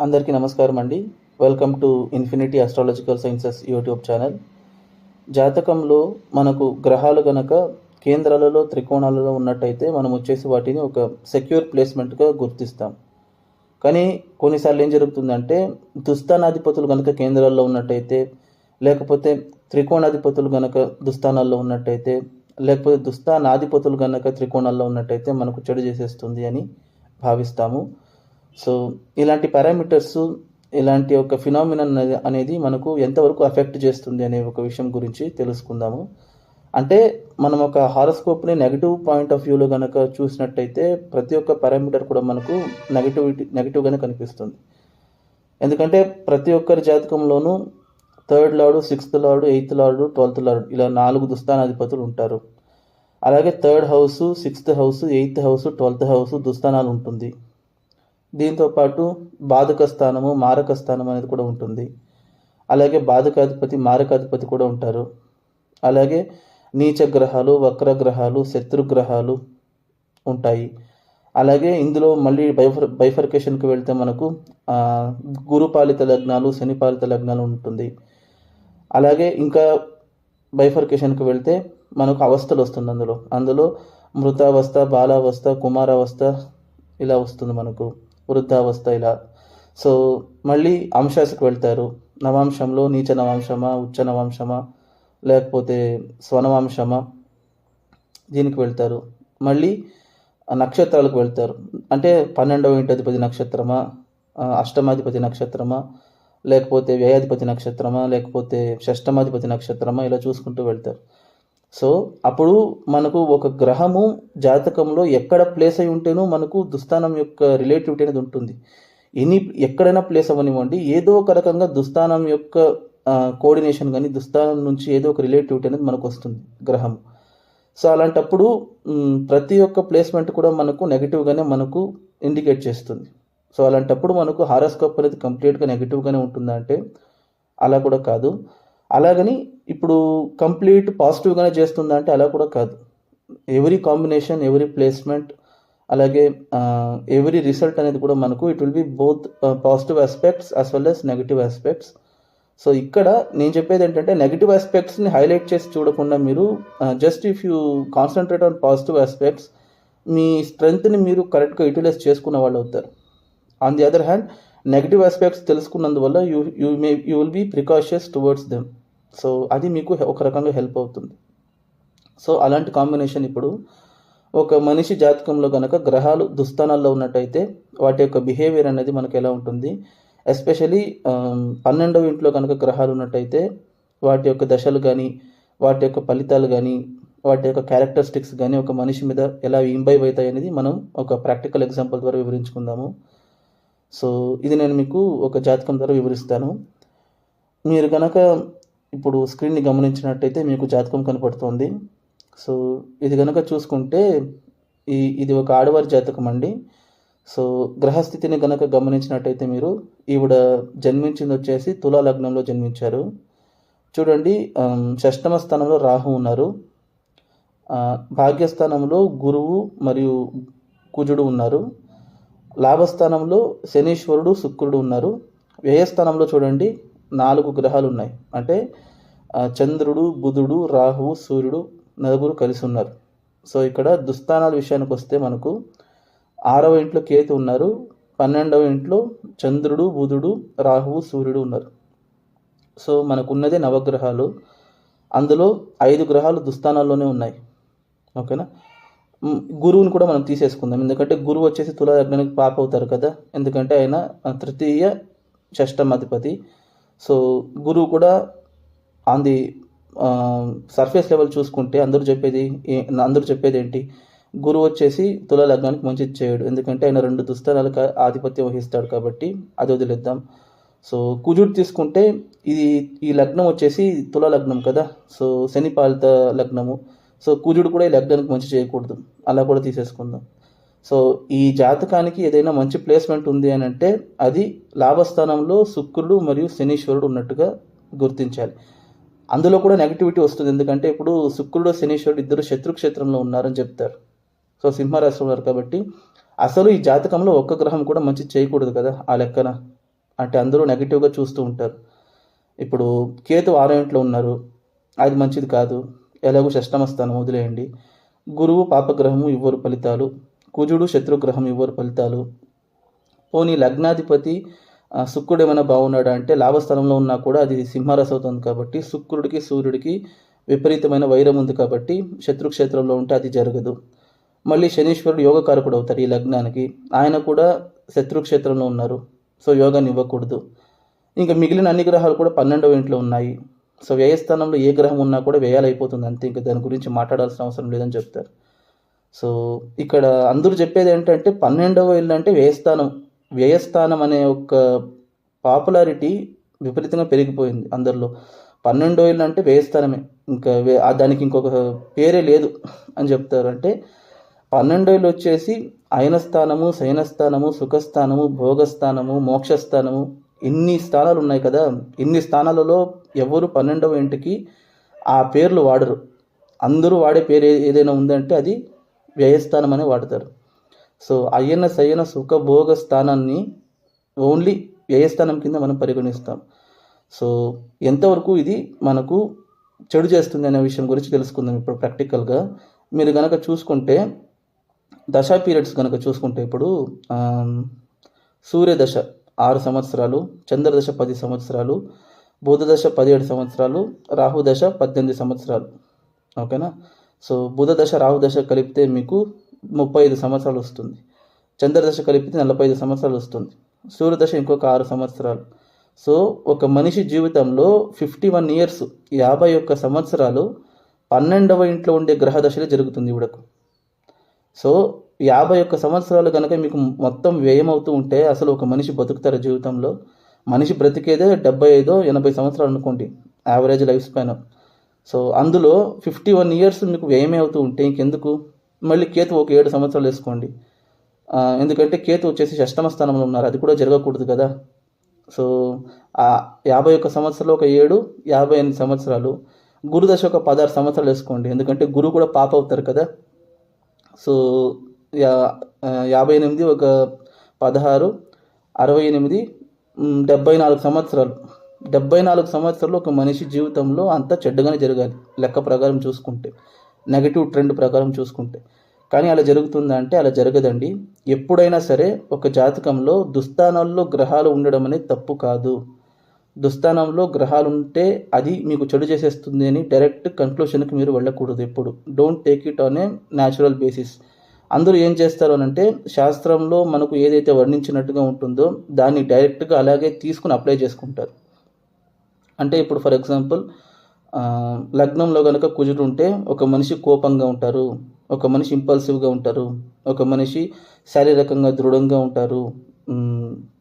అందరికీ నమస్కారం అండి. Welcome to infinity astrological sciences YouTube channel. జాతకంలో మనకు గ్రహాలు గనక కేంద్రాలలో త్రికోణాలలో ఉన్నట్టయితే మనం వచ్చేసి వాటిని ఒక సెక్యూర్ ప్లేస్మెంట్గా గుర్తిస్తాం. కానీ కొన్నిసార్లు ఏం జరుగుతుందంటే దుస్థానాధిపతులు కనుక కేంద్రాల్లో ఉన్నట్టయితే, లేకపోతే త్రికోణాధిపతులు కనుక దుస్థానాల్లో ఉన్నట్టయితే, లేకపోతే దుస్థానాధిపతులు కనుక త్రికోణాల్లో ఉన్నట్టయితే మనకు చెడు చేసేస్తుంది అని భావిస్తాము. సో ఇలాంటి పారామీటర్స్, ఇలాంటి ఒక ఫినామినన్ అనేది మనకు ఎంతవరకు అఫెక్ట్ చేస్తుంది అనే ఒక విషయం గురించి తెలుసుకుందాము. అంటే మనం ఒక హారోస్కోప్ని నెగిటివ్ పాయింట్ ఆఫ్ వ్యూలో కనుక చూసినట్టయితే ప్రతి ఒక్క పారామీటర్ కూడా మనకు నెగిటివ్గానే కనిపిస్తుంది. ఎందుకంటే ప్రతి ఒక్కరి జాతకంలోనూ 3rd lord, 6th lord, 8th lord, 12th lord ఇలా 4 దుస్థానాధిపతులు ఉంటారు. అలాగే 3rd house, 6th house, 8th house, 12th house దుస్థానాలు ఉంటుంది. దీంతోపాటు బాధక స్థానము, మారక స్థానం అనేది కూడా ఉంటుంది. అలాగే బాధకాధిపతి, మారకాధిపతి కూడా ఉంటారు. అలాగే నీచ గ్రహాలు, వక్ర గ్రహాలు, శత్రుగ్రహాలు ఉంటాయి. అలాగే ఇందులో మళ్ళీ బైఫర్కేషన్కి వెళ్తే మనకు గురుపాలిత లగ్నాలు, శనిపాలిత లగ్నాలు ఉంటుంది. అలాగే ఇంకా బైఫర్కేషన్కి వెళ్తే మనకు అవస్థలు వస్తుంది. అందులో మృతావస్థ, బాలావస్థ, కుమారావస్థ ఇలా వస్తుంది, మనకు వృద్ధావస్థ ఇలా. సో మళ్ళీ అంశాలకు వెళ్తారు. నవాంశంలో నీచ నవాంశమా, ఉచ్చ నవాంశమా, లేకపోతే స్వనవాంశమా, దీనికి వెళ్తారు. మళ్ళీ నక్షత్రాలకు వెళ్తారు. అంటే 12వ ఇంటాధిపతి నక్షత్రమా, అష్టమాధిపతి నక్షత్రమా, లేకపోతే వ్యయాధిపతి నక్షత్రమా, లేకపోతే షష్టమాధిపతి నక్షత్రమా, ఇలా చూసుకుంటూ వెళ్తారు. సో అప్పుడు మనకు ఒక గ్రహము జాతకంలో ఎక్కడ ప్లేస్ అయి ఉంటేనో మనకు దుస్థానం యొక్క రిలేటివిటీ అనేది ఉంటుంది. ఎక్కడైనా ప్లేస్ అవ్వనివ్వండి, ఏదో ఒక రకంగా దుస్థానం యొక్క కోఆర్డినేషన్ కానీ దుస్థానం నుంచి ఏదో ఒక రిలేటివిటీ అనేది మనకు వస్తుంది గ్రహం. సో అలాంటప్పుడు ప్రతి ఒక్క ప్లేస్మెంట్ కూడా మనకు నెగిటివ్గానే మనకు ఇండికేట్ చేస్తుంది. సో అలాంటప్పుడు మనకు హారోస్కోప్ అనేది కంప్లీట్గా నెగిటివ్గానే ఉంటుందా అంటే అలా కూడా కాదు. అలాగని ఇప్పుడు కంప్లీట్ పాజిటివ్గానే చేస్తుందా అంటే అలా కూడా కాదు. ఎవరీ కాంబినేషన్, ఎవరీ ప్లేస్మెంట్, అలాగే ఎవరీ రిజల్ట్ అనేది కూడా మనకు it will be both positive aspects as well as negative aspects. So ఇక్కడ నేను చెప్పేది ఏంటంటే నెగిటివ్ ఆస్పెక్ట్స్ని హైలైట్ చేసి చూడకుండా మీరు just if you concentrate on positive aspects, మీ స్ట్రెంగ్త్ని మీరు కరెక్ట్గా యూటిలైజ్ చేసుకున్న వాళ్ళు అవుతారు. On the other hand negative aspects తెలుసుకున్నందువల్ల you will be precautious towards them. So అది మీకు ఒక రకంగా హెల్ప్ అవుతుంది. సో అలాంటి కాంబినేషన్ ఇప్పుడు ఒక మనిషి జాతకంలో కనుక గ్రహాలు దుస్థానాల్లో ఉన్నట్టయితే వాటి యొక్క బిహేవియర్ అనేది మనకు ఎలా ఉంటుంది, ఎస్పెషలీ 12వ ఇంట్లో కనుక గ్రహాలు ఉన్నట్టయితే వాటి యొక్క దశలు కానీ, వాటి యొక్క ఫలితాలు కానీ, వాటి యొక్క క్యారెక్టరిస్టిక్స్ కానీ ఒక మనిషి మీద ఎలా ఇంబైబ్ అవుతాయి అనేది మనం ఒక ప్రాక్టికల్ ఎగ్జాంపుల్ ద్వారా వివరించుకుందాము. సో ఇది నేను మీకు ఒక జాతకం ద్వారా వివరిస్తాను. మీరు కనుక ఇప్పుడు స్క్రీన్ని గమనించినట్టయితే మీకు జాతకం కనపడుతుంది. సో ఇది కనుక చూసుకుంటే ఇది ఒక ఆడవారి జాతకం అండి. సో గ్రహస్థితిని కనుక గమనించినట్టయితే మీరు ఈవిడ జన్మించింది వచ్చేసి తులా లగ్నంలో జన్మించారు. చూడండి, షష్టమ స్థానంలో రాహు ఉన్నారు, భాగ్యస్థానంలో గురువు మరియు కుజుడు ఉన్నారు, లాభస్థానంలో శనీశ్వరుడు, శుక్రుడు ఉన్నారు. వ్యయస్థానంలో చూడండి 4 గ్రహాలు ఉన్నాయి. అంటే చంద్రుడు, బుధుడు, రాహువు, సూర్యుడు నలుగురు కలిసి ఉన్నారు. సో ఇక్కడ దుస్థానాల విషయానికి వస్తే మనకు 6వ ఇంట్లో కేతు ఉన్నారు, 12వ ఇంట్లో చంద్రుడు, బుధుడు, రాహువు, సూర్యుడు ఉన్నారు. సో మనకు ఉన్నదే నవగ్రహాలు. అందులో 5 గ్రహాలు దుస్థానాల్లోనే ఉన్నాయి. ఓకేనా. గురువుని కూడా మనం తీసేసుకుందాం, ఎందుకంటే గురువు వచ్చేసి తులా లగ్నానికి పాప అవుతారు కదా, ఎందుకంటే ఆయన తృతీయ షష్టమాధిపతి. సో గురువు కూడా ఆన్ ది సర్ఫేస్ లెవెల్ చూసుకుంటే అందరూ చెప్పేది ఏంటి, గురువు వచ్చేసి తులా లగ్నానికి మంచిది చేయడు, ఎందుకంటే ఆయన 2 దుస్థానాలకు ఆధిపత్యం వహిస్తాడు కాబట్టి అది వదిలేద్దాం. సో కుజుడు తీసుకుంటే ఈ లగ్నం వచ్చేసి తులా లగ్నం కదా, సో శని పాలిత లగ్నము. సో కుజుడు కూడా ఈ లగ్నానికి మంచి చేయకూడదు, అలా కూడా తీసేసుకుందాం. సో ఈ జాతకానికి ఏదైనా మంచి ప్లేస్మెంట్ ఉంది అని అంటే అది లాభస్థానంలో శుక్రుడు మరియు శనీశ్వరుడు ఉన్నట్టుగా గుర్తించాలి. అందులో కూడా నెగిటివిటీ వస్తుంది, ఎందుకంటే ఇప్పుడు శుక్రుడు, శనీశ్వరుడు ఇద్దరు శత్రుక్షేత్రంలో ఉన్నారని చెప్తారు. సో సింహరాశి ఉన్నారు కాబట్టి అసలు ఈ జాతకంలో ఒక్క గ్రహం కూడా మంచి చేయకూడదు కదా ఆ లెక్కన. అంటే అందరూ నెగిటివ్గా చూస్తూ ఉంటారు. ఇప్పుడు కేతు 6వ ఇంట్లో ఉన్నారు, అది మంచిది కాదు, ఎలాగో షష్టమ స్థానం వదిలేయండి. గురువు పాపగ్రహము ఇవ్వరు ఫలితాలు, కుజుడు శత్రుగ్రహం ఇవ్వరు ఫలితాలు. పోనీ లగ్నాధిపతి శుక్రుడు ఏమైనా బాగున్నాడా అంటే లాభస్థానంలో ఉన్నా కూడా అది సింహరాశి అవుతుంది కాబట్టి శుక్రుడికి సూర్యుడికి విపరీతమైన వైరం ఉంది కాబట్టి శత్రుక్షేత్రంలో ఉంటే అది జరగదు. మళ్ళీ శనీశ్వరుడు యోగకారకుడు అవుతారు ఈ లగ్నానికి, ఆయన కూడా శత్రుక్షేత్రంలో ఉన్నారు, సో యోగాన్ని ఇవ్వకూడదు. ఇంకా మిగిలిన అన్ని గ్రహాలు కూడా 12వ ఇంట్లో ఉన్నాయి. సో వ్యయస్థానంలో ఏ గ్రహం ఉన్నా కూడా వ్యయాలు అయిపోతుంది అంతే, ఇంకా దాని గురించి మాట్లాడాల్సిన అవసరం లేదని చెప్తారు. సో ఇక్కడ అందరూ చెప్పేది ఏంటంటే 12వ ఇల్లు అంటే వ్యయస్థానం అనే ఒక పాపులారిటీ విపరీతంగా పెరిగిపోయింది అందరిలో. 12వ ఇల్లు అంటే వ్యయస్థానమే, ఇంకా దానికి ఇంకొక పేరే లేదు అని చెప్తారు. అంటే 12వ ఇల్లు వచ్చేసి అయనస్థానము, శయనస్థానము, సుఖస్థానము, భోగస్థానము, మోక్షస్థానము, ఇన్ని స్థానాలు ఉన్నాయి కదా. ఇన్ని స్థానాలలో ఎవరు 12వ ఇంటికి ఆ పేర్లు వాడరు. అందరూ వాడే పేరు ఏదైనా ఉందంటే అది వ్యయస్థానం అనే వాడతారు. సో అయన శయన సుఖ భోగ స్థానాన్ని ఓన్లీ వ్యయస్థానం కింద మనం పరిగణిస్తాం. సో ఎంతవరకు ఇది మనకు చెడు చేస్తుంది అనే విషయం గురించి తెలుసుకుందాం ఇప్పుడు ప్రాక్టికల్గా. మీరు కనుక చూసుకుంటే దశా పీరియడ్స్ కనుక చూసుకుంటే ఇప్పుడు సూర్యదశ 6 సంవత్సరాలు, చంద్రదశ 10 సంవత్సరాలు, బుధదశ 17 సంవత్సరాలు, రాహుదశ 18 సంవత్సరాలు. ఓకేనా. సో బుధదశ రాహుదశ కలిపితే మీకు 35 సంవత్సరాలు వస్తుంది. చంద్రదశ కలిపితే 45 సంవత్సరాలు వస్తుంది. సూర్యదశ ఇంకొక 6 సంవత్సరాలు. సో ఒక మనిషి జీవితంలో 51 ఇయర్స్, 51 సంవత్సరాలు 12వ ఇంట్లో ఉండే గ్రహ దశలే జరుగుతుంది ఇవిడకు. సో 51 సంవత్సరాలు కనుక మీకు మొత్తం వ్యయం అవుతూ ఉంటే అసలు ఒక మనిషి బతుకుతారు జీవితంలో? మనిషి బ్రతికేదే 75-80 సంవత్సరాలు అనుకోండి యావరేజ్ లైఫ్ స్పాన్. సో అందులో 51 ఇయర్స్ మీకు వ్యయమే అవుతూ ఉంటే ఇంకెందుకు? మళ్ళీ కేతు ఒక 7 సంవత్సరాలు వేసుకోండి, ఎందుకంటే కేతు వచ్చేసి షష్టమ స్థానంలో ఉన్నారు, అది కూడా జరగకూడదు కదా. సో 51 సంవత్సరాలు ఒక 7, 58 సంవత్సరాలు. గురుదశ ఒక 16 సంవత్సరాలు వేసుకోండి, ఎందుకంటే గురువు కూడా పాప అవుతారు కదా. సో 58 ఒక 16, 68, 74 సంవత్సరాలు. 74 సంవత్సరాలు ఒక మనిషి జీవితంలో అంతా చెడ్డగానే జరగాలి లెక్క ప్రకారం చూసుకుంటే, నెగటివ్ ట్రెండ్ ప్రకారం చూసుకుంటే. కానీ అలా జరుగుతుందా అంటే అలా జరగదండి. ఎప్పుడైనా సరే ఒక జాతకంలో దుస్థానాల్లో గ్రహాలు ఉండడం అనేది తప్పు కాదు. దుస్థానంలో గ్రహాలు ఉంటే అది మీకు చెడు చేసేస్తుంది అని డైరెక్ట్ కన్క్లూషన్కి మీరు వెళ్ళకూడదు ఎప్పుడు. Don't take it on a natural basis. అందరూ ఏం చేస్తారు అనంటే శాస్త్రంలో మనకు ఏదైతే వర్ణించినట్టుగా ఉంటుందో దాన్ని డైరెక్ట్గా అలాగే తీసుకుని అప్లై చేసుకుంటారు. అంటే ఇప్పుడు ఫర్ ఎగ్జాంపుల్ లగ్నంలో కనుక కుజుడు ఉంటే ఒక మనిషి కోపంగా ఉంటారు, ఒక మనిషి ఇంపల్సివ్గా ఉంటారు, ఒక మనిషి శారీరకంగా దృఢంగా ఉంటారు,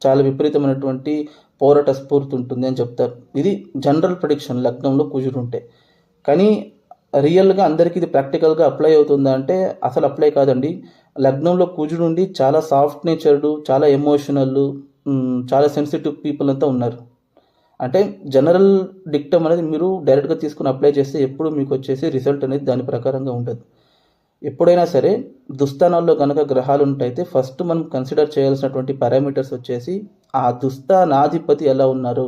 చాలా విపరీతమైనటువంటి పోరాట స్ఫూర్తి ఉంటుంది అని చెప్తారు. ఇది జనరల్ ప్రిడిక్షన్ లగ్నంలో కుజుడు ఉంటే. కానీ రియల్గా అందరికీ ఇది ప్రాక్టికల్గా అప్లై అవుతుందా అంటే అసలు అప్లై కాదండి. లగ్నంలో కుజుడు ఉండి చాలా సాఫ్ట్ నేచర్డ్, చాలా ఎమోషనల్, చాలా సెన్సిటివ్ పీపుల్ అంతా ఉన్నారు. అంటే జనరల్ డిక్టమ్ అనేది మీరు డైరెక్ట్గా తీసుకుని అప్లై చేస్తే ఎప్పుడు మీకు వచ్చేసి రిజల్ట్ అనేది దాని ప్రకారంగా ఉండదు. ఎప్పుడైనా సరే దుస్థానాల్లో కనుక గ్రహాలు ఉంటాయితే ఫస్ట్ మనం కన్సిడర్ చేయాల్సినటువంటి పారామీటర్స్ వచ్చేసి ఆ దుస్థానాధిపతి ఎలా ఉన్నారు,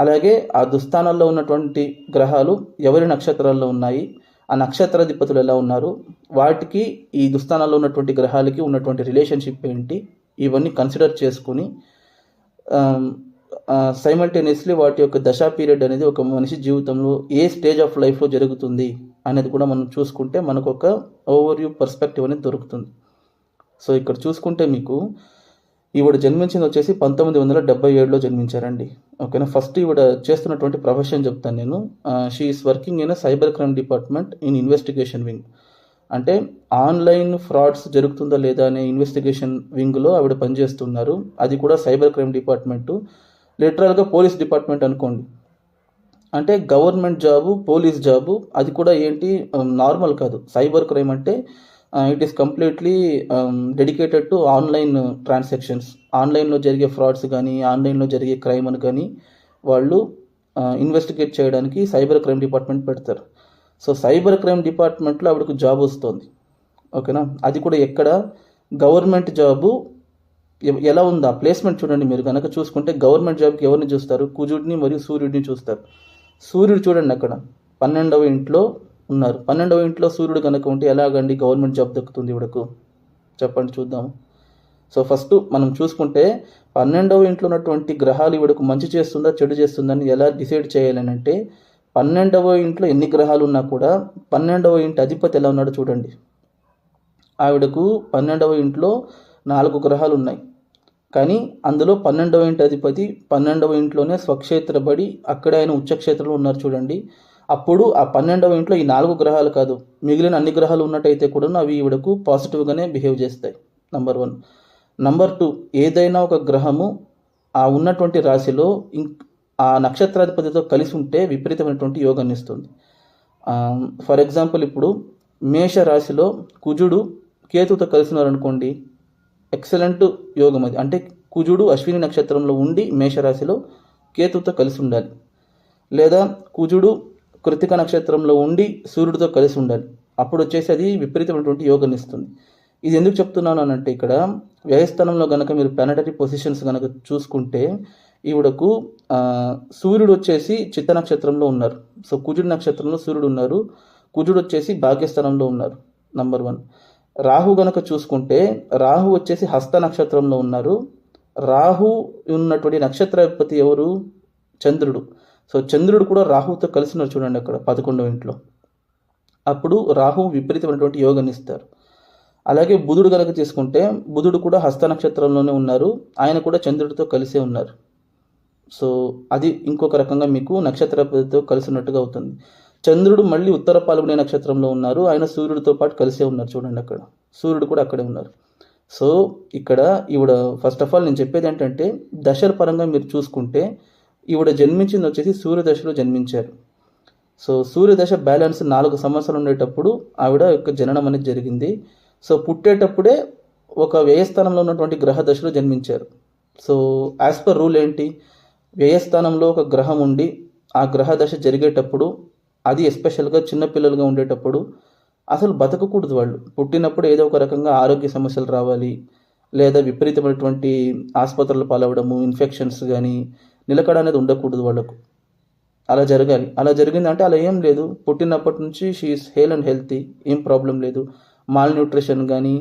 అలాగే ఆ దుస్థానాల్లో ఉన్నటువంటి గ్రహాలు ఎవరి నక్షత్రాల్లో ఉన్నాయి, ఆ నక్షత్రాధిపతులు ఎలా ఉన్నారు, వాటికి ఈ దుస్థానాల్లో ఉన్నటువంటి గ్రహాలకి ఉన్నటువంటి రిలేషన్షిప్ ఏంటి, ఇవన్నీ కన్సిడర్ చేసుకుని సైమల్టేనియస్లీ వాటి యొక్క దశా పీరియడ్ అనేది ఒక మనిషి జీవితంలో ఏ స్టేజ్ ఆఫ్ లైఫ్లో జరుగుతుంది అనేది కూడా మనం చూసుకుంటే మనకు ఒక ఓవర్వ్యూ పర్స్పెక్టివ్ అనేది దొరుకుతుంది. సో ఇక్కడ చూసుకుంటే మీకు ఈవిడ జన్మించింది వచ్చేసి 1977లో జన్మించారండి. ఓకేనా. ఫస్ట్ ఈవిడ చేస్తున్నటువంటి ప్రొఫెషన్ చెప్తాను నేను. She is working in cyber crime department in investigation wing. అంటే ఆన్లైన్ ఫ్రాడ్స్ జరుగుతుందా లేదా అనే ఇన్వెస్టిగేషన్ వింగ్లో ఆవిడ పనిచేస్తున్నారు. అది కూడా సైబర్ క్రైమ్ డిపార్ట్మెంటు, లిటరల్గా పోలీస్ డిపార్ట్మెంట్ అనుకోండి. అంటే గవర్నమెంట్ జాబు, పోలీస్ జాబు, అది కూడా ఏంటి నార్మల్ కాదు. సైబర్ క్రైమ్ అంటే it is completely dedicated to online transactions. ఆన్లైన్లో జరిగే ఫ్రాడ్స్ కానీ, ఆన్లైన్లో జరిగే క్రైమ్ అని కానీ వాళ్ళు ఇన్వెస్టిగేట్ చేయడానికి సైబర్ క్రైమ్ డిపార్ట్మెంట్ పెడతారు. సో సైబర్ క్రైమ్ డిపార్ట్మెంట్లో ఆవిడకు జాబ్ వస్తుంది. ఓకేనా. అది కూడా ఎక్కడ? గవర్నమెంట్ జాబు ఎలా ఉందా ప్లేస్మెంట్ చూడండి. మీరు కనుక చూసుకుంటే గవర్నమెంట్ జాబ్కి ఎవరిని చూస్తారు? కుజుడిని మరియు సూర్యుడిని చూస్తారు. సూర్యుడు చూడండి అక్కడ 12వ ఇంట్లో ఉన్నారు. 12వ ఇంట్లో సూర్యుడు కనుక ఉంటే ఎలాగండి గవర్నమెంట్ జాబ్ దక్కుతుంది ఇవిడకు? చెప్పండి చూద్దాం. సో ఫస్ట్ మనం చూసుకుంటే 12వ ఇంట్లో ఉన్నటువంటి గ్రహాలు ఇవిడకు మంచి చేస్తుందా చెడు చేస్తుందని ఎలా డిసైడ్ చేయాలని అంటే 12వ ఇంట్లో ఎన్ని గ్రహాలు ఉన్నా కూడా 12వ ఇంటి అధిపతి ఎలా ఉన్నాడో చూడండి. ఆవిడకు 12వ ఇంట్లో 4 గ్రహాలు ఉన్నాయి. కానీ అందులో 12వ ఇంటి అధిపతి 12వ ఇంట్లోనే స్వక్షేత్రబడి అక్కడే ఆయన ఉచ్చక్షేత్రంలో ఉన్నారు చూడండి. అప్పుడు ఆ 12వ ఇంట్లో ఈ 4 గ్రహాలు కాదు, మిగిలిన అన్ని గ్రహాలు ఉన్నట్టయితే కూడా అవి ఈవిడకు పాజిటివ్గానే బిహేవ్ చేస్తాయి. నంబర్ 1. నంబర్ 2, ఏదైనా ఒక గ్రహము ఆ ఉన్నటువంటి రాశిలో ఆ నక్షత్రాధిపతితో కలిసి ఉంటే విపరీతమైనటువంటి యోగాన్ని ఇస్తుంది. ఫర్ ఎగ్జాంపుల్ ఇప్పుడు మేష రాశిలో కుజుడు కేతుతో కలిసినారనుకోండి, ఎక్సలెంట్ యోగం అది. అంటే కుజుడు అశ్విని నక్షత్రంలో ఉండి మేషరాశిలో కేతుతో కలిసి ఉండాలి, లేదా కుజుడు కృతిక నక్షత్రంలో ఉండి సూర్యుడితో కలిసి ఉండాలి. అప్పుడు వచ్చేసి అది విపరీతమైనటువంటి యోగాన్ని ఇస్తుంది. ఇది ఎందుకు చెప్తున్నాను అనంటే ఇక్కడ వ్యయస్థానంలో కనుక మీరు ప్లానటరీ పొజిషన్స్ కనుక చూసుకుంటే ఈవిడకు సూర్యుడు వచ్చేసి చిత్త నక్షత్రంలో ఉన్నారు. సో కుజుడు నక్షత్రంలో సూర్యుడు ఉన్నారు, కుజుడు వచ్చేసి భాగ్యస్థానంలో ఉన్నారు. నంబర్ 1. రాహు గనక చూసుకుంటే రాహు వచ్చేసి హస్త నక్షత్రంలో ఉన్నారు. రాహు ఉన్నటువంటి నక్షత్రాధిపతి ఎవరు? చంద్రుడు. సో చంద్రుడు కూడా రాహుతో కలిసినారు చూడండి అక్కడ 11వ ఇంట్లో. అప్పుడు రాహు విపరీతమైనటువంటి యోగాన్ని ఇస్తారు. అలాగే బుధుడు కనుక తీసుకుంటే బుధుడు కూడా హస్త నక్షత్రంలోనే ఉన్నారు, ఆయన కూడా చంద్రుడితో కలిసే ఉన్నారు. సో అది ఇంకొక రకంగా మీకు నక్షత్రాధిపతితో కలిసి ఉన్నట్టుగా అవుతుంది. చంద్రుడు మళ్ళీ ఉత్తర పాల్గొనే నక్షత్రంలో ఉన్నారు, ఆయన సూర్యుడితో పాటు కలిసే ఉన్నారు చూడండి అక్కడ. సూర్యుడు కూడా అక్కడే ఉన్నారు. సో ఇక్కడ ఈవిడ ఫస్ట్ ఆఫ్ ఆల్ నేను చెప్పేది ఏంటంటే దశల పరంగా మీరు చూసుకుంటే ఈవిడ జన్మించింది వచ్చేసి సూర్యదశలో జన్మించారు. సో సూర్యదశ బ్యాలెన్స్ 4 సంవత్సరాలు ఉండేటప్పుడు ఆవిడ యొక్క జననం అనేది జరిగింది. సో పుట్టేటప్పుడే ఒక వ్యయస్థానంలో ఉన్నటువంటి గ్రహ దశలో జన్మించారు. సో యాజ్ పర్ రూల్ ఏంటి, వ్యయస్థానంలో ఒక గ్రహం ఉండి ఆ గ్రహ దశ జరిగేటప్పుడు, అది ఎస్పెషల్గా చిన్నపిల్లలుగా ఉండేటప్పుడు అసలు బతకకూడదు. వాళ్ళు పుట్టినప్పుడు ఏదో ఒక రకంగా ఆరోగ్య సమస్యలు రావాలి, లేదా విపరీతమైనటువంటి ఆసుపత్రులు పాలవడము, ఇన్ఫెక్షన్స్ కానీ నిలకడ అనేది ఉండకూడదు వాళ్ళకు. అలా జరగాలి. అలా జరిగిందంటే అలా ఏం లేదు, పుట్టినప్పటి నుంచి షీఈస్ హేల్ అండ్ హెల్తీ, ఏం ప్రాబ్లం లేదు. మాల్ న్యూట్రిషన్ కానీ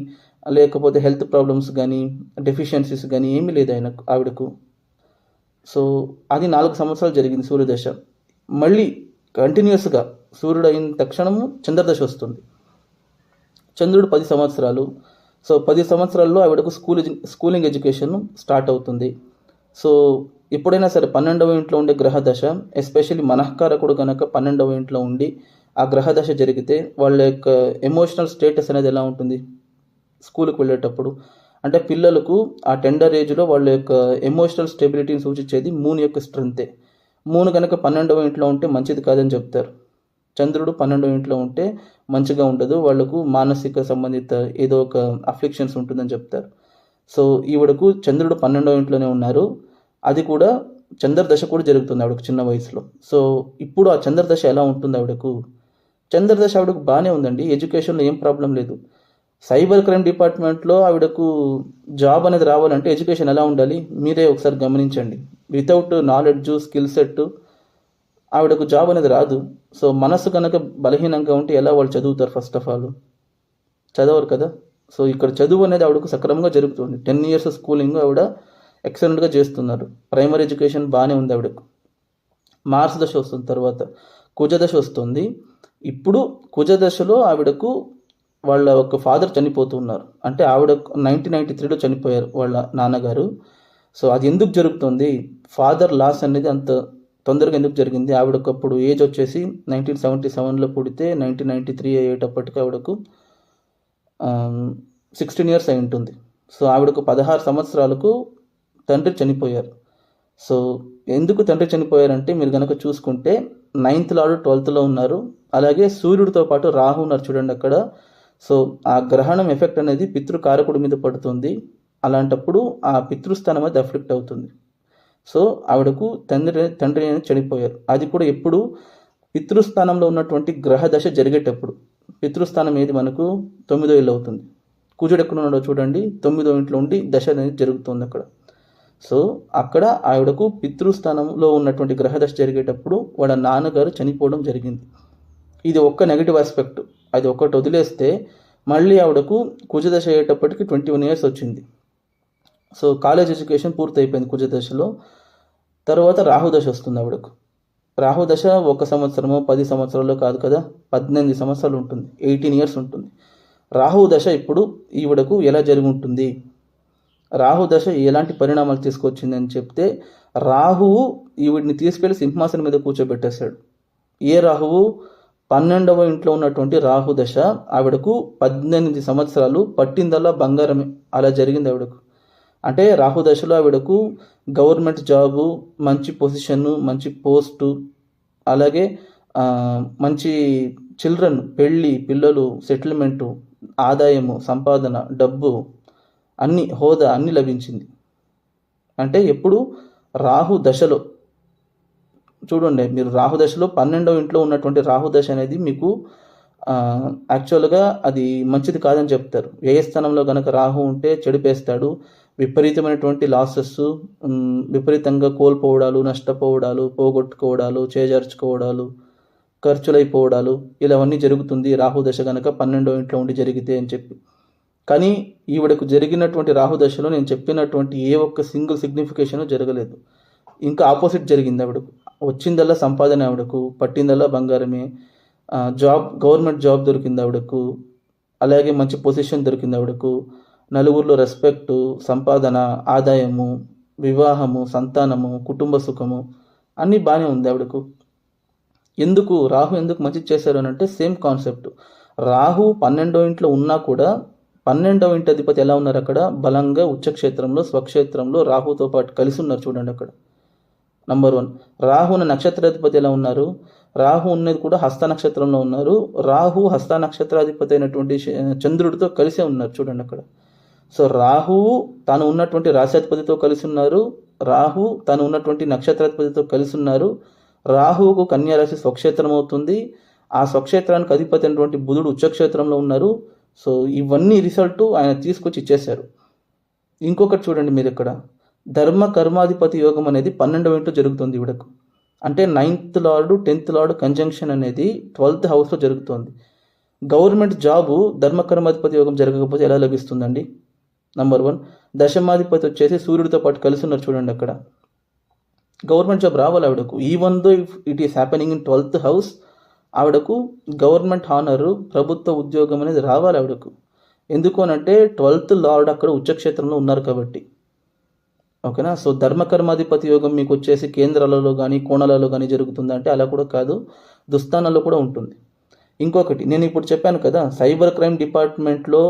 లేకపోతే హెల్త్ ప్రాబ్లమ్స్ కానీ డెఫిషియన్సీస్ కానీ ఏమీ లేదు ఆవిడకు. సో అది 4 సంవత్సరాలు జరిగింది సూర్యదశ. మళ్ళీ కంటిన్యూస్గా సూర్యుడు అయిన తక్షణము చంద్రదశ వస్తుంది. చంద్రుడు 10 సంవత్సరాలు. సో 10 సంవత్సరాల్లో ఆవిడకు స్కూలింగ్ ఎడ్యుకేషన్ స్టార్ట్ అవుతుంది. సో ఎప్పుడైనా సరే 12వ ఇంట్లో ఉండే గ్రహ దశ, ఎస్పెషల్లీ మనఃకారకుడు కనుక 12వ ఇంట్లో ఉండి ఆ గ్రహ దశ జరిగితే వాళ్ళ యొక్క ఎమోషనల్ స్టేటస్ అనేది ఎలా ఉంటుంది స్కూల్కి వెళ్ళేటప్పుడు అంటే పిల్లలకు ఆ టెండర్ ఏజ్లో వాళ్ళ యొక్క ఎమోషనల్ స్టెబిలిటీని సూచించేది మూన్ యొక్క స్ట్రెంతే. మూన్ కనుక 12వ ఇంట్లో ఉంటే మంచిది కాదని చెప్తారు. చంద్రుడు 12వ ఇంట్లో ఉంటే మంచిగా ఉండదు, వాళ్లకు మానసిక సంబంధిత ఏదో ఒక అఫ్లిక్షన్స్ ఉంటుందని చెప్తారు. సో ఈవిడకు చంద్రుడు 12వ ఇంట్లోనే ఉన్నారు. అది కూడా చంద్రదశ కూడా జరుగుతుంది ఆవిడకు చిన్న వయసులో. సో ఇప్పుడు ఆ చంద్రదశ ఎలా ఉంటుంది ఆవిడకు? చంద్రదశ ఆవిడకు బాగానే ఉందండి, ఎడ్యుకేషన్లో ఏం ప్రాబ్లం లేదు. సైబర్ క్రైమ్ డిపార్ట్మెంట్లో ఆవిడకు జాబ్ అనేది రావాలంటే ఎడ్యుకేషన్ ఎలా ఉండాలి మీరే ఒకసారి గమనించండి. వితౌట్ నాలెడ్జ్ స్కిల్ సెట్ ఆవిడకు జాబ్ అనేది రాదు. సో మనసు కనుక బలహీనంగా ఉంటే ఎలా వాళ్ళు చదువుతారు? ఫస్ట్ ఆఫ్ ఆల్ చదవరు కదా. సో ఇక్కడ చదువు అనేది ఆవిడకు సక్రమంగా జరుగుతుంది. 10 years స్కూలింగ్ ఆవిడ ఎక్సలెంట్గా చేస్తున్నారు. ప్రైమరీ ఎడ్యుకేషన్ బాగానే ఉంది ఆవిడకు. మార్స్ దశ వస్తుంది, తర్వాత కుజదశ వస్తుంది. ఇప్పుడు కుజదశలో ఆవిడకు వాళ్ళ ఒక ఫాదర్ చనిపోతున్నారు. అంటే ఆవిడ 1993లో చనిపోయారు వాళ్ళ నాన్నగారు. సో అది ఎందుకు జరుగుతుంది, ఫాదర్ లాస్ అనేది అంత తొందరగా ఎందుకు జరిగింది? ఆవిడకు అప్పుడు ఏజ్ వచ్చేసి 1977లో పుడితే 1993 అయ్యేటప్పటికి ఆవిడకు 16 years అయి ఉంటుంది. సో ఆవిడకు 16 సంవత్సరాలకు తండ్రి చనిపోయారు. సో ఎందుకు తండ్రి చనిపోయారంటే మీరు కనుక చూసుకుంటే 9th Lord 12thలో ఉన్నారు. అలాగే సూర్యుడితో పాటు రాహు ఉన్నారు చూడండి అక్కడ. సో ఆ గ్రహణం ఎఫెక్ట్ అనేది పితృకారకుడి మీద పడుతుంది. అలాంటప్పుడు ఆ పితృస్థానం అనేది అఫెక్ట్ అవుతుంది. సో ఆవిడకు తండ్రి అనేది చనిపోయారు. అది కూడా ఎప్పుడు పితృస్థానంలో ఉన్నటువంటి గ్రహ దశ జరిగేటప్పుడు. పితృస్థానం ఏది మనకు 9వ ఇల్లు అవుతుంది. కుజుడు ఎక్కడ ఉన్నాడో చూడండి, 9వ ఇంట్లో ఉండి దశ అనేది జరుగుతుంది అక్కడ. సో అక్కడ ఆవిడకు పితృస్థానంలో ఉన్నటువంటి గ్రహదశ జరిగేటప్పుడు వాళ్ళ నాన్నగారు చనిపోవడం జరిగింది. ఇది ఒక్క నెగిటివ్ ఆస్పెక్ట్. అది ఒక్కటి వదిలేస్తే మళ్ళీ ఆవిడకు కుజదశ అయ్యేటప్పటికి 21 years వచ్చింది. సో కాలేజ్ ఎడ్యుకేషన్ పూర్తయిపోయింది కుజదశలో. తర్వాత రాహుదశ వస్తుంది ఆవిడకు. రాహుదశ 1 సంవత్సరమో 10 సంవత్సరాలు కాదు కదా, 18 సంవత్సరాలు ఉంటుంది, 18 years ఉంటుంది. రాహుదశ ఇప్పుడు ఈవిడకు ఎలా జరిగి ఉంటుంది, రాహుదశ ఎలాంటి పరిణామాలు తీసుకొచ్చిందని చెప్తే, రాహువు ఈవిడిని తీసుకెళ్లి సింహాసనం మీద కూర్చోబెట్టేశాడు. ఏ రాహువు? 12వ ఇంట్లో ఉన్నటువంటి రాహుదశ ఆవిడకు 18 సంవత్సరాలు పట్టిందల్లా బంగారమే. అలా జరిగింది ఆవిడకు. అంటే రాహుదశలో ఆవిడకు గవర్నమెంట్ జాబు, మంచి పొజిషను, మంచి పోస్టు, అలాగే మంచి చిల్డ్రన్, పెళ్ళి, పిల్లలు, సెటిల్మెంటు, ఆదాయము, సంపాదన, డబ్బు, అన్ని, హోదా అన్ని లభించింది. అంటే ఎప్పుడు? రాహు దశలో. చూడండి, మీరు రాహుదశలో 12వ ఇంట్లో ఉన్నటువంటి రాహుదశ అనేది మీకు యాక్చువల్గా అది మంచిది కాదని చెప్తారు. వ్యయస్థానంలో కనుక రాహు ఉంటే చెడిపేస్తాడు. విపరీతమైనటువంటి లాసెస్, విపరీతంగా కోల్పోవడాలు, నష్టపోవడాలు, పోగొట్టుకోవడాలు, చేజార్చుకోవడాలు, ఖర్చులైపోవడాలు, ఇలావన్నీ జరుగుతుంది రాహుదశ కనుక 12వ ఇంట్లో ఉండి జరిగితే అని చెప్పి. కానీ ఈవిడకు జరిగినటువంటి రాహుదశలో నేను చెప్పినటువంటి ఏ ఒక్క సింగిల్ సిగ్నిఫికేషన్ జరగలేదు. ఇంకా ఆపోజిట్ జరిగింది ఆవిడకు. వచ్చిందల్లా సంపాదన ఆవిడకు, పట్టిందల్లా బంగారమే. గవర్నమెంట్ జాబ్ దొరికింది ఆవిడకు, అలాగే మంచి పొజిషన్ దొరికింది ఆవిడకు, నలుగురిలో రెస్పెక్టు, సంపాదన, ఆదాయము, వివాహము, సంతానము, కుటుంబ సుఖము అన్నీ బాగానే ఉంది ఆవిడకు. ఎందుకు రాహు ఎందుకు మంచిది చేశారు అని అంటే సేమ్ కాన్సెప్ట్. రాహు 12వ ఇంట్లో ఉన్నా కూడా 12వ ఇంటి అధిపతి ఎలా ఉన్నారు అక్కడ? బలంగా ఉచ్చక్షేత్రంలో, స్వక్షేత్రంలో రాహుతో పాటు కలిసి ఉన్నారు. చూడండి అక్కడ. నంబర్ 1. రాహున నక్షత్రాధిపతి ఎలా ఉన్నారు? రాహు ఉన్నది కూడా హస్త నక్షత్రంలో ఉన్నారు. రాహు హస్త నక్షత్రాధిపతి అయినటువంటి చంద్రుడితో కలిసే ఉన్నారు. చూడండి అక్కడ. సో రాహువు తాను ఉన్నటువంటి రాశాధిపతితో కలిసి ఉన్నారు. రాహు తాను ఉన్నటువంటి నక్షత్రాధిపతితో కలిసి ఉన్నారు. రాహువుకు కన్యా రాశి స్వక్షేత్రం అవుతుంది. ఆ స్వక్షేత్రానికి అధిపతి అయినటువంటి బుధుడు ఉచ్చక్షేత్రంలో ఉన్నారు. సో ఇవన్నీ రిజల్ట్ ఆయన తీసుకొచ్చి ఇచ్చేశారు. ఇంకొకటి చూడండి మీరు ఇక్కడ, ధర్మ కర్మాధిపతి యోగం అనేది 12వ ఇంట్లో జరుగుతుంది ఈవిడకు. అంటే 9th lord 10th lord conjunction అనేది 12th హౌస్లో జరుగుతుంది. గవర్నమెంట్ జాబు ధర్మ కర్మాధిపతి యోగం జరగకపోతే ఎలా లభిస్తుందండి? నంబర్ 1. దశమాధిపతి వచ్చేసి సూర్యుడితో పాటు కలిసి ఉన్నారు. చూడండి అక్కడ. గవర్నమెంట్ జాబ్ రావాలి ఆవిడకు. Even though it is happening in 12th house, ఆవిడకు గవర్నమెంట్ హానరు, ప్రభుత్వ ఉద్యోగం అనేది రావాలి ఆవిడకు. ఎందుకు అనంటే 12th లార్డ్ అక్కడ ఉచ్చక్షేత్రంలో ఉన్నారు కాబట్టి. ఓకేనా? సో ధర్మకర్మాధిపతి యోగం మీకు వచ్చేసి కేంద్రాలలో కానీ కోణాలలో కానీ జరుగుతుందంటే అలా కూడా కాదు, దుస్థానాల్లో కూడా ఉంటుంది. ఇంకొకటి నేను ఇప్పుడు చెప్పాను కదా, సైబర్ క్రైమ్ డిపార్ట్మెంట్లో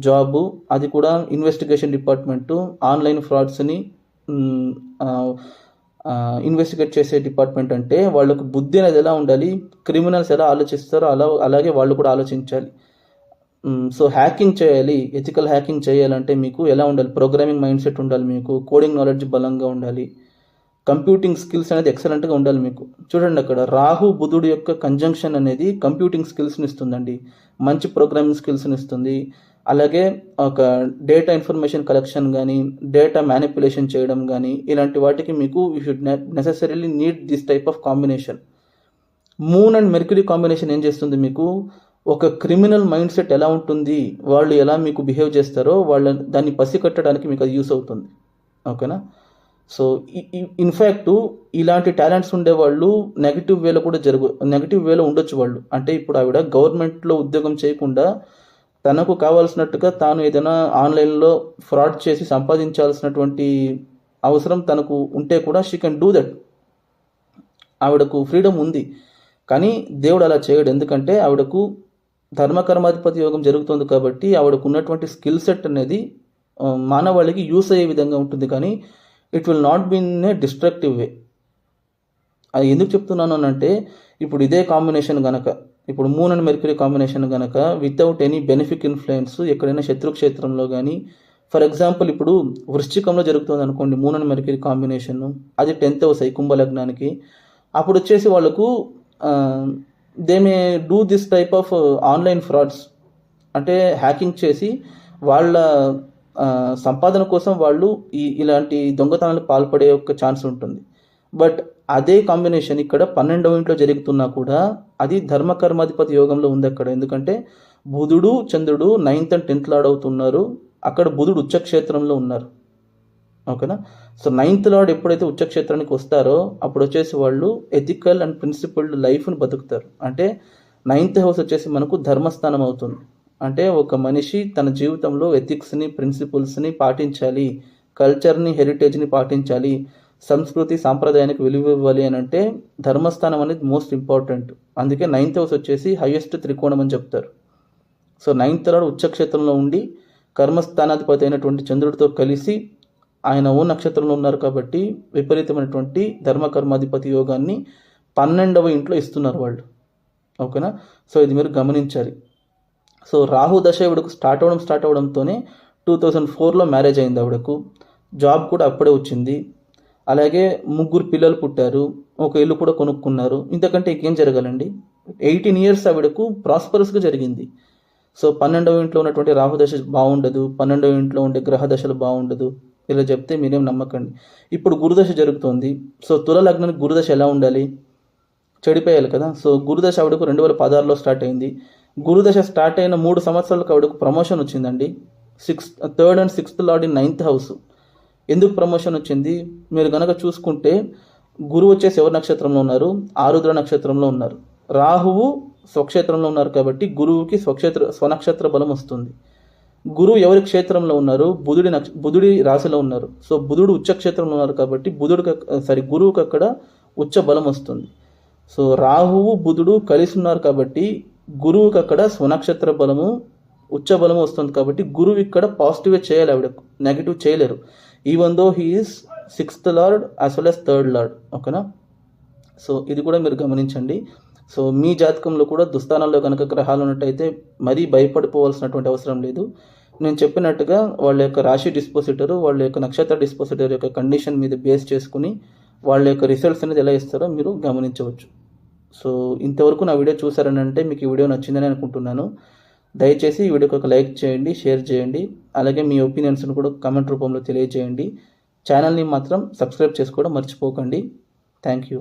జాబు, అది కూడా ఇన్వెస్టిగేషన్ డిపార్ట్మెంటు, ఆన్లైన్ ఫ్రాడ్స్ని ఇన్వెస్టిగేట్ చేసే డిపార్ట్మెంట్. అంటే వాళ్ళకు బుద్ధి అనేది ఎలా ఉండాలి, క్రిమినల్స్ ఎలా ఆలోచిస్తారో అలాగే వాళ్ళు కూడా ఆలోచించాలి. సో హ్యాకింగ్ చేయాలి, ఎథికల్ హ్యాకింగ్ చేయాలంటే మీకు ఎలా ఉండాలి, ప్రోగ్రామింగ్ మైండ్ సెట్ ఉండాలి, మీకు కోడింగ్ నాలెడ్జ్ బలంగా ఉండాలి, కంప్యూటింగ్ స్కిల్స్ అనేది ఎక్సలెంట్గా ఉండాలి మీకు. చూడండి అక్కడ రాహు బుధుడు యొక్క కంజంక్షన్ అనేది కంప్యూటింగ్ స్కిల్స్ని ఇస్తుందండి, మంచి ప్రోగ్రామింగ్ స్కిల్స్ని ఇస్తుంది. అలాగే ఒక డేటా ఇన్ఫర్మేషన్ కలెక్షన్ కానీ, డేటా మ్యానిపులేషన్ చేయడం కానీ, ఇలాంటి వాటికి మీకు you should necessarily need this type of combination. Moon and Mercury combination ఏం చేస్తుంది మీకు, ఒక క్రిమినల్ మైండ్ సెట్ ఎలా ఉంటుంది, వాళ్ళు ఎలా మీకు బిహేవ్ చేస్తారో దాన్ని పసిగట్టడానికి మీకు అది యూస్ అవుతుంది. ఓకేనా? సో ఇన్ఫ్యాక్ట్ ఇలాంటి టాలెంట్స్ ఉండేవాళ్ళు నెగిటివ్ వేలో ఉండొచ్చు వాళ్ళు. అంటే ఇప్పుడు ఆవిడ గవర్నమెంట్లో ఉద్యోగం చేయకుండా తనకు కావాల్సినట్టుగా తాను ఏదైనా ఆన్లైన్లో ఫ్రాడ్ చేసి సంపాదించాల్సినటువంటి అవసరం తనకు ఉంటే కూడా షీ కెన్ డూ దట్. ఆవిడకు ఫ్రీడమ్ ఉంది. కానీ దేవుడు అలా చేయడు. ఎందుకంటే ఆవిడకు ధర్మకర్మాధిపతి యోగం జరుగుతుంది కాబట్టి ఆవిడకు ఉన్నటువంటి స్కిల్ సెట్ అనేది మానవాళికి యూస్ అయ్యే విధంగా ఉంటుంది. కానీ it will not be in a destructive way. అది ఎందుకు చెప్తున్నాను అంటే, ఇప్పుడు ఇదే కాంబినేషన్ కనుక, ఇప్పుడు మూన్ అండ్ మెర్క్యూరీ కాంబినేషన్ కనుక వితౌట్ ఎనీ బెనిఫిక్ ఇన్ఫ్లుయెన్స్ ఎక్కడైనా శత్రుక్షేత్రంలో కానీ, ఫర్ ఎగ్జాంపుల్ ఇప్పుడు వృశ్చికంలో జరుగుతుంది అనుకోండి మూన్ అండ్ మెర్క్యూరీ కాంబినేషన్, అది 10th హౌస్ కుంభలగ్నానికి, అప్పుడు వచ్చేసి వాళ్ళకు they may do this type of online frauds. అంటే హ్యాకింగ్ చేసి వాళ్ళ సంపాదన కోసం వాళ్ళు ఇలాంటి దొంగతనాలు పాల్పడే ఒక ఛాన్స్ ఉంటుంది. బట్ అదే కాంబినేషన్ ఇక్కడ 12వ ఇంట్లో జరుగుతున్నా కూడా అది ధర్మకర్మాధిపతి యోగంలో ఉంది అక్కడ. ఎందుకంటే బుధుడు చంద్రుడు 9th and 10th లార్డ్ అవుతున్నారు. అక్కడ బుధుడు ఉచ్చక్షేత్రంలో ఉన్నారు. ఓకేనా. సో 9th లార్డ్ ఎప్పుడైతే ఉచ్చక్షేత్రానికి వస్తారో అప్పుడు వచ్చేసి వాళ్ళు ఎథికల్ అండ్ ప్రిన్సిపల్డ్ లైఫ్ని బతుకుతారు. అంటే 9th హౌస్ వచ్చేసి మనకు ధర్మస్థానం అవుతుంది. అంటే ఒక మనిషి తన జీవితంలో ఎథిక్స్ని ప్రిన్సిపల్స్ని పాటించాలి, కల్చర్ని హెరిటేజ్ని పాటించాలి, సంస్కృతి సాంప్రదాయానికి విలువ ఇవ్వాలి అని అంటే ధర్మస్థానం అనేది మోస్ట్ ఇంపార్టెంట్. అందుకే 9th హౌస్ వచ్చేసి హైయెస్ట్ త్రికోణం అని చెప్తారు. సో 9th లార్డ్ ఉచ్చక్షేత్రంలో ఉండి కర్మస్థానాధిపతి అయినటువంటి చంద్రుడితో కలిసి ఆయన ఓ నక్షత్రంలో ఉన్నారు కాబట్టి విపరీతమైనటువంటి ధర్మకర్మాధిపతి యోగాన్ని 12వ ఇంట్లో ఇస్తున్నారు వాళ్ళు. ఓకేనా. సో ఇది మీరు గమనించాలి. సో రాహు దశ ఆవిడకు స్టార్ట్ అవ్వడంతోనే 2004లో మ్యారేజ్ అయింది ఆవిడకు. జాబ్ కూడా అప్పుడే వచ్చింది. అలాగే 3 పిల్లలు పుట్టారు, ఒక ఇల్లు కూడా కొనుక్కున్నారు. ఇంతకంటే ఇంకేం జరగాలండి. 18 years ఆవిడకు ప్రాస్పరస్గా జరిగింది. సో 12వ ఇంట్లో ఉన్నటువంటి రాహుదశ బాగుండదు, 12వ ఇంట్లో ఉండే గ్రహ దశలు బాగుండదు, ఇలా చెప్తే మీరేం నమ్మకండి. ఇప్పుడు గురుదశ జరుగుతోంది. సో తుల లగ్నానికి గురుదశ ఎలా ఉండాలి, చెడిపోయాలి కదా. సో గురుదశ ఆవిడకు 2016లో స్టార్ట్ అయింది. గురుదశ స్టార్ట్ అయిన 3 సంవత్సరాలకు ఆవిడకు ప్రమోషన్ వచ్చిందండి. 3rd and 6th lord in 9th house. ఎందుకు ప్రమోషన్ వచ్చింది మీరు కనుక చూసుకుంటే, గురువు వచ్చేసి ఎవరి నక్షత్రంలో ఉన్నారు, ఆరుద్ర నక్షత్రంలో ఉన్నారు. రాహువు స్వక్షేత్రంలో ఉన్నారు కాబట్టి గురువుకి స్వనక్షత్ర బలం వస్తుంది. గురువు ఎవరి క్షేత్రంలో ఉన్నారు, బుధుడి రాశిలో ఉన్నారు. సో బుధుడు ఉచ్చ క్షేత్రంలో ఉన్నారు కాబట్టి గురువుకి అక్కడ ఉచ్చ బలం వస్తుంది. సో రాహువు బుధుడు కలిసి ఉన్నారు కాబట్టి గురువుకి అక్కడ స్వనక్షత్ర బలము ఉచ్చ బలము వస్తుంది. కాబట్టి గురువు ఇక్కడ పాజిటివే చేయాలి, ఆవిడకు నెగిటివ్ చేయలేరు. Even though he is 6th lord as well as 3rd lord. ఓకేనా. సో ఇది కూడా మీరు గమనించండి. సో మీ జాతకంలో కూడా దుస్థానాల్లో కనుక గ్రహాలు ఉన్నట్టయితే మరీ భయపడిపోవాల్సినటువంటి అవసరం లేదు. నేను చెప్పినట్టుగా వాళ్ళ యొక్క రాశి డిస్పోజిటర్, వాళ్ళ యొక్క నక్షత్ర డిస్పోజిటర్ యొక్క కండిషన్ మీద బేస్ చేసుకుని వాళ్ళ యొక్క రిజల్ట్స్ అనేది ఎలా ఇస్తారో మీరు గమనించవచ్చు. సో ఇంతవరకు నా వీడియో చూసారని అంటే మీకు ఈ వీడియో నచ్చిందని అనుకుంటున్నాను. దయచేసి ఈ వీడియోకి ఒక లైక్ చేయండి, షేర్ చేయండి. అలాగే మీ ఒపీనియన్స్ను కూడా కామెంట్ రూపంలో తెలియజేయండి. ఛానల్ని మాత్రం సబ్స్క్రైబ్ చేసుకోవడం మర్చిపోకండి. Thank you.